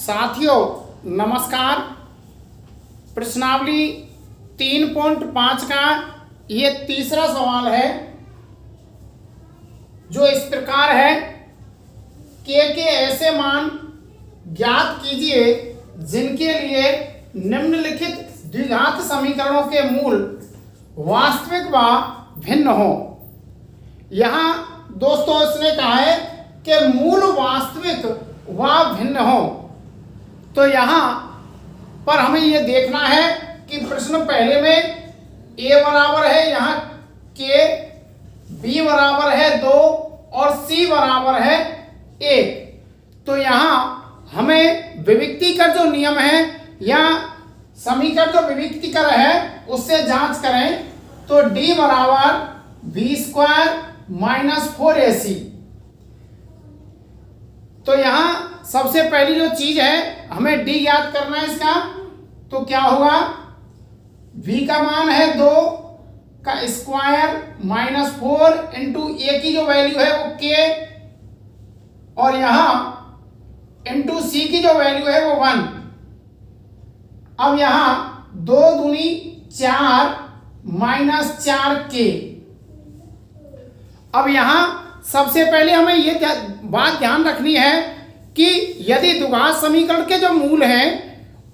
साथियों नमस्कार। प्रश्नावली 3.5 का ये तीसरा सवाल है जो इस प्रकार है के ऐसे मान ज्ञात कीजिए जिनके लिए निम्नलिखित द्विघात समीकरणों के मूल वास्तविक व भिन्न हो। यहाँ दोस्तों इसने कहा है कि मूल वास्तविक व भिन्न हो, तो यहाँ पर हमें ये देखना है कि प्रश्न पहले में a बराबर है यहाँ के, b बराबर है 2 और c बराबर है 1। तो यहाँ हमें विविक्तीकर जो नियम है या समीकरण जो विविक्तीकर है उससे जांच करें तो d बराबर b² माइनस 4ac। तो यहाँ सबसे पहली जो चीज है हमें d ज्ञात करना है इसका, तो क्या होगा v का मान है 2 का स्क्वायर माइनस 4 इंटू a की जो वैल्यू है वो k और यहाँ इंटू c की जो वैल्यू है वो 1। अब यहाँ 2 दूनी 4 माइनस 4k। अब यहाँ सबसे पहले हमें ये बात ध्यान रखनी है कि यदि द्विघात समीकरण के जो मूल हैं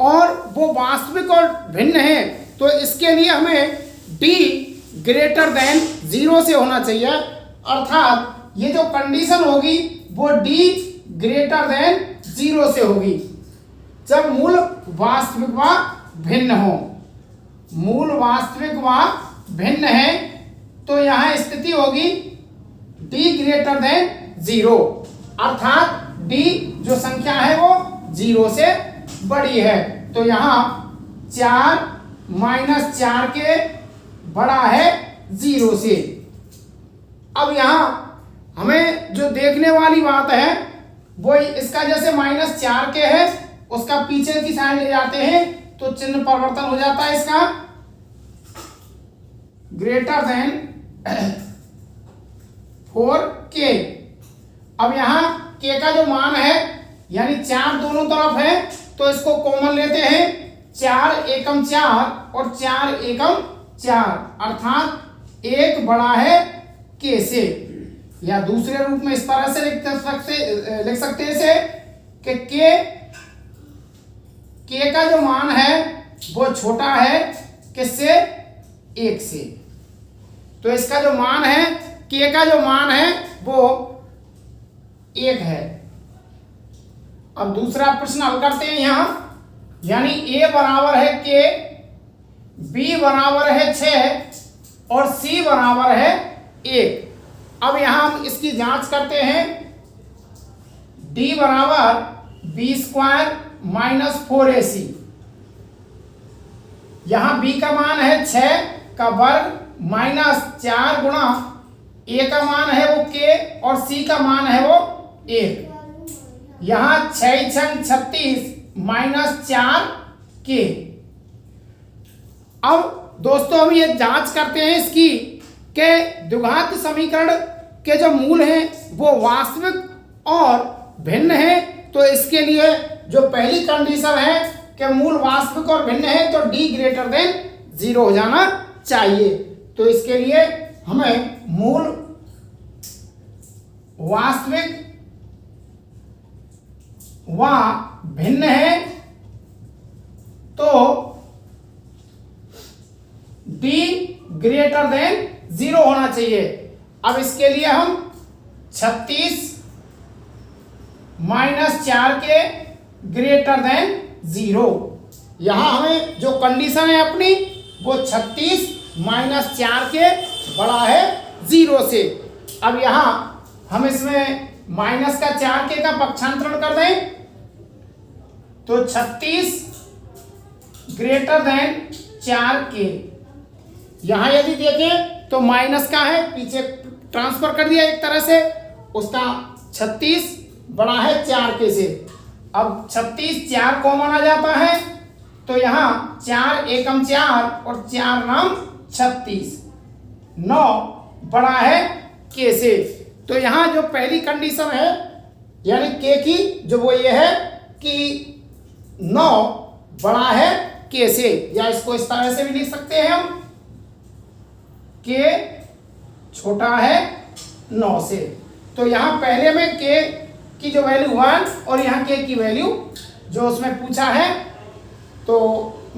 और वो वास्तविक और भिन्न हैं तो इसके लिए हमें d ग्रेटर देन 0 से होना चाहिए, अर्थात ये जो कंडीशन होगी वो d ग्रेटर देन 0 से होगी जब मूल वास्तविक व भिन्न हो। मूल वास्तविक व भिन्न है तो यहाँ स्थिति होगी d ग्रेटर देन 0, अर्थात d जो संख्या है वो 0 से बड़ी है। तो यहाँ 4 माइनस 4 के बड़ा है 0 से। अब यहाँ हमें जो देखने वाली बात है वो इसका जैसे माइनस 4 के है उसका पीछे की साइड ले जाते हैं तो चिन्ह परिवर्तन हो जाता है इसका, ग्रेटर देन 4k। अब यहाँ k का जो मान है यानी 4 दोनों तरफ है तो इसको कॉमन लेते हैं, 4 एकम 4 और 4 एकम 4, अर्थात 1 बड़ा है k से। या दूसरे रूप में इस तरह से लिख सकते हैं इसे कि k का जो मान है वो छोटा है किससे, 1 से। तो इसका जो मान है k का जो मान है वो 1 है। अब दूसरा प्रश्न हल करते हैं यहाँ, यानी a बराबर है k, b बराबर है 6 और c बराबर है 1। अब यहाँ हम इसकी जांच करते हैं, d बराबर b² माइनस 4ac। यहाँ b का मान है 6 का वर्ग माइनस 4 गुणा a का मान है वो k और c का मान है वो 1। यहाँ 6 छंग 36 माइनस 4k। अब दोस्तों हम ये जांच करते हैं इसकी कि द्विघात समीकरण के जो मूल हैं वो वास्तविक और भिन्न हैं। तो इसके लिए जो पहली कंडीशन है कि मूल वास्तविक और भिन्न है तो d ग्रेटर देन 0 हो जाना चाहिए। तो इसके लिए हमें मूल वास्तविक व भिन्न है तो d ग्रेटर देन 0 होना चाहिए। अब इसके लिए हम 36 माइनस 4 के ग्रेटर देन 0, यहां हमें जो कंडीशन है अपनी वो 36 माइनस 4 के बड़ा है 0 से। अब यहां हम इसमें माइनस का 4k का पक्षांतरण कर दें तो 36 ग्रेटर देन 4k। यहां यदि देखें तो माइनस का है पीछे ट्रांसफर कर दिया एक तरह से, उसका 36 बड़ा है 4k से। अब 36 4 कॉमन आ जाता है तो यहाँ 4 एकम 4 और 4 नाम 36, 9 बड़ा है k से। तो यहाँ जो पहली कंडीशन है यानी k की जो वो ये है कि 9 बड़ा है k से, या इसको इस तरह से भी लिख सकते हैं हम, k छोटा है 9 से। तो यहाँ पहले में k की जो वैल्यू 1 और यहाँ k की वैल्यू जो उसमें पूछा है तो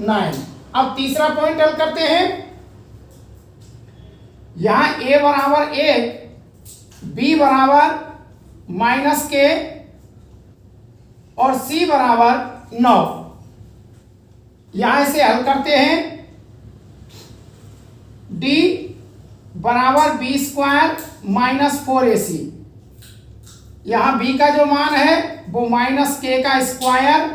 9। अब तीसरा पॉइंट हल करते हैं। यहाँ a बराबर 1, b बराबर -k और c बराबर 9। यहां से हल करते हैं। d बराबर b स्क्वायर -4ac। यहां b का जो मान है वो -k का स्क्वायर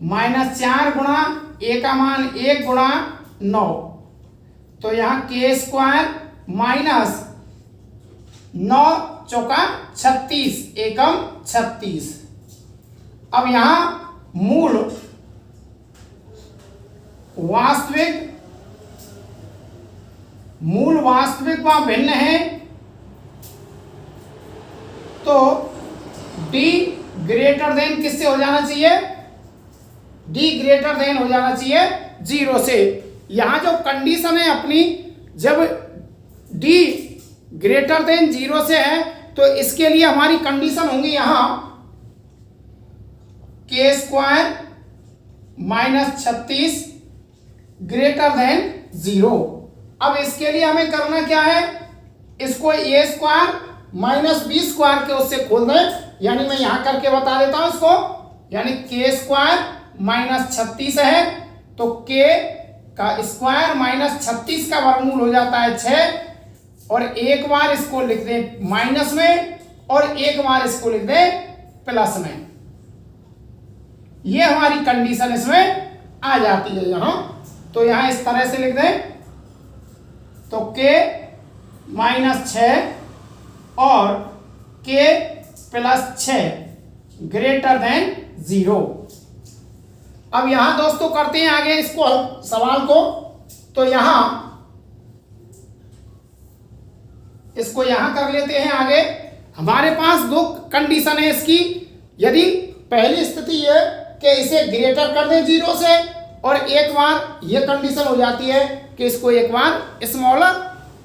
-4 गुणा a का मान 1 गुणा 9। तो यहाँ k स्क्वायर -9 चौका 36 एकम 36। अब यहां मूल वास्तविक व भिन्न है, तो d ग्रेटर देन किससे हो जाना चाहिए? d ग्रेटर देन हो जाना चाहिए 0 से। यहां जो कंडीशन है अपनी, जब d ग्रेटर देन 0 से है तो इसके लिए हमारी कंडीशन होंगी यहां k स्क्वायर -36 ग्रेटर देन 0। अब इसके लिए हमें करना क्या है? इसको a स्क्वायर -b स्क्वायर के उससे खोल दें, यानी मैं यहां करके बता देता हूं इसको। यानी k स्क्वायर -36 है तो k का स्क्वायर -36 का वर्गमूल हो जाता है 6, और एक बार इसको लिख दें माइनस में और एक बार इसको लिख दें प्लस में। ये हमारी कंडीशन इसमें आ जाती है यहां। तो यहां इस तरह से लिख दें, तो k -6 और k +6 ग्रेटर देन 0। अब यहां दोस्तों करते हैं आगे इसको सवाल को। तो यहां इसको यहां कर लेते हैं आगे। हमारे पास दो कंडीशन है इसकी। यदि पहली स्थिति है कि इसे ग्रेटर कर दें 0 से, और एक बार ये कंडीशन हो जाती है कि इसको एक बार स्मॉलर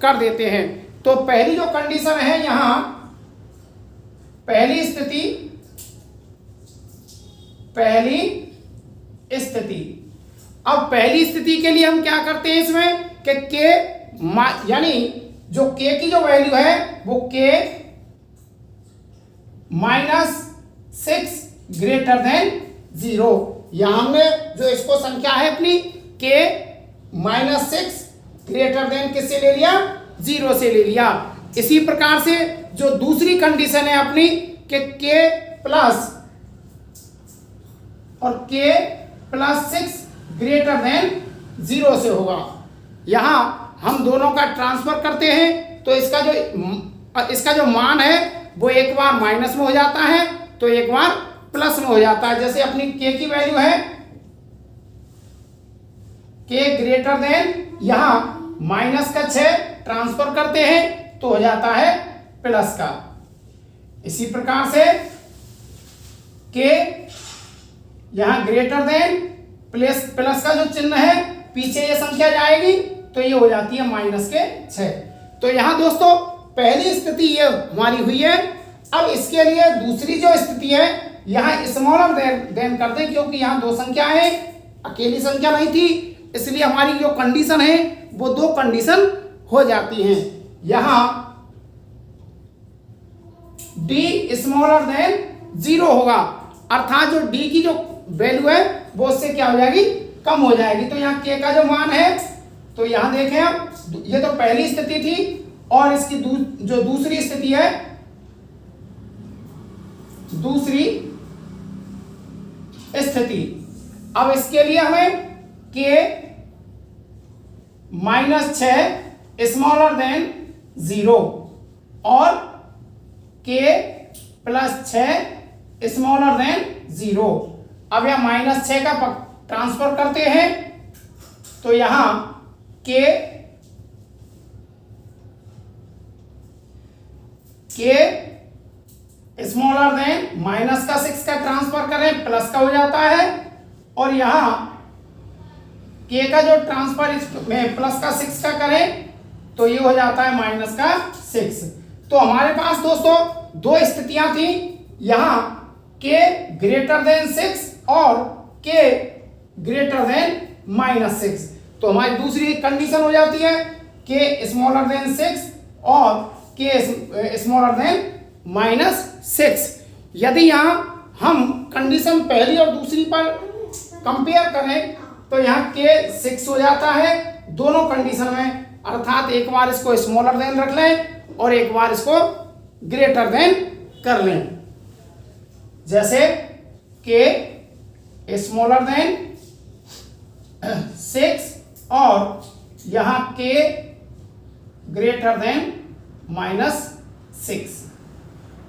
कर देते हैं। तो पहली जो कंडीशन है यहां, पहली स्थिति अब पहली स्थिति के लिए हम क्या करते हैं इसमें कि k यानी जो k की जो वैल्यू है वो k -6 ग्रेटर देन 0। यहां हमने जो इसको संख्या है अपनी k -6 ग्रेटर देन किससे ले लिया? 0 से ले लिया। इसी प्रकार से जो दूसरी कंडीशन है अपनी कि k प्लस और k +6 ग्रेटर देन 0 से होगा। यहां हम दोनों का ट्रांसफर करते हैं तो इसका जो मान है वो एक बार माइनस में हो जाता है तो एक बार प्लस में हो जाता है। जैसे अपनी k की वैल्यू है k ग्रेटर देन, यहां -6 ट्रांसफर करते हैं तो हो जाता है प्लस का। इसी प्रकार से k यहां ग्रेटर देन प्लस का जो चिन्ह है पीछे ये संख्या जाएगी तो ये हो जाती है -6। तो यहां दोस्तों पहली स्थिति ये हमारी हुई है। अब इसके लिए दूसरी जो स्थिति है यहां स्मॉलर देन कर दें, क्योंकि यहां दो संख्या है, अकेली संख्या नहीं थी, इसलिए हमारी जो कंडीशन है वो दो कंडीशन हो जाती हैं। यहां d स्मॉलर देन 0 होगा, अर्थात जो d की जो वैल्यू है वो उससे क्या हो जाएगी? कम हो जाएगी। तो यहाँ k का जो मान है, तो यहां देखें आप, ये तो पहली स्थिति थी और इसकी जो दूसरी स्थिति है, दूसरी स्थिति। अब इसके लिए हमें k -6 स्मॉलर देन 0 और k +6 स्मॉलर देन 0। अब यह -6 का ट्रांसफर करते हैं तो यहां k स्मॉलर देन -6 का ट्रांसफर करें प्लस का हो जाता है और यहाँ के का जो ट्रांसफर इसमें प्लस का 6 का करें तो ये हो जाता है माइनस का 6। तो हमारे पास दोस्तों दो स्थितियां थी, यहाँ के ग्रेटर देन 6 और के ग्रेटर देन -6। तो हमारी दूसरी कंडीशन हो जाती है के स्मॉलर देन 6 और के स्मॉलर देन -6। यदि यहाँ हम कंडीशन पहली और दूसरी पर कंपेयर करें तो यहाँ के 6 हो जाता है दोनों कंडीशन में, अर्थात एक बार इसको स्मॉलर देन रख लें और एक बार इसको ग्रेटर देन कर लें। जैसे के स्मॉलर देन 6 और यहाँ के ग्रेटर देन -6,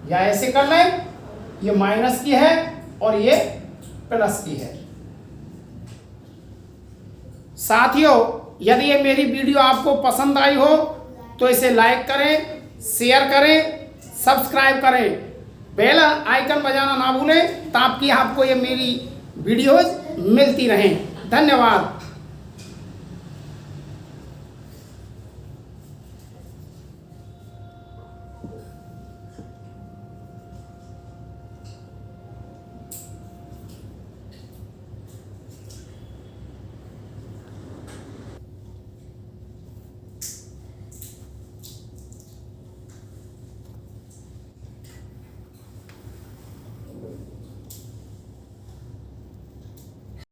या ऐसे कर लें, ये माइनस की है और ये प्लस की है। साथियों, यदि ये मेरी वीडियो आपको पसंद आई हो तो इसे लाइक करें, शेयर करें, सब्सक्राइब करें, बेल आइकन बजाना ना भूलें ताकि आपको ये मेरी वीडियोज मिलती रहें। धन्यवाद।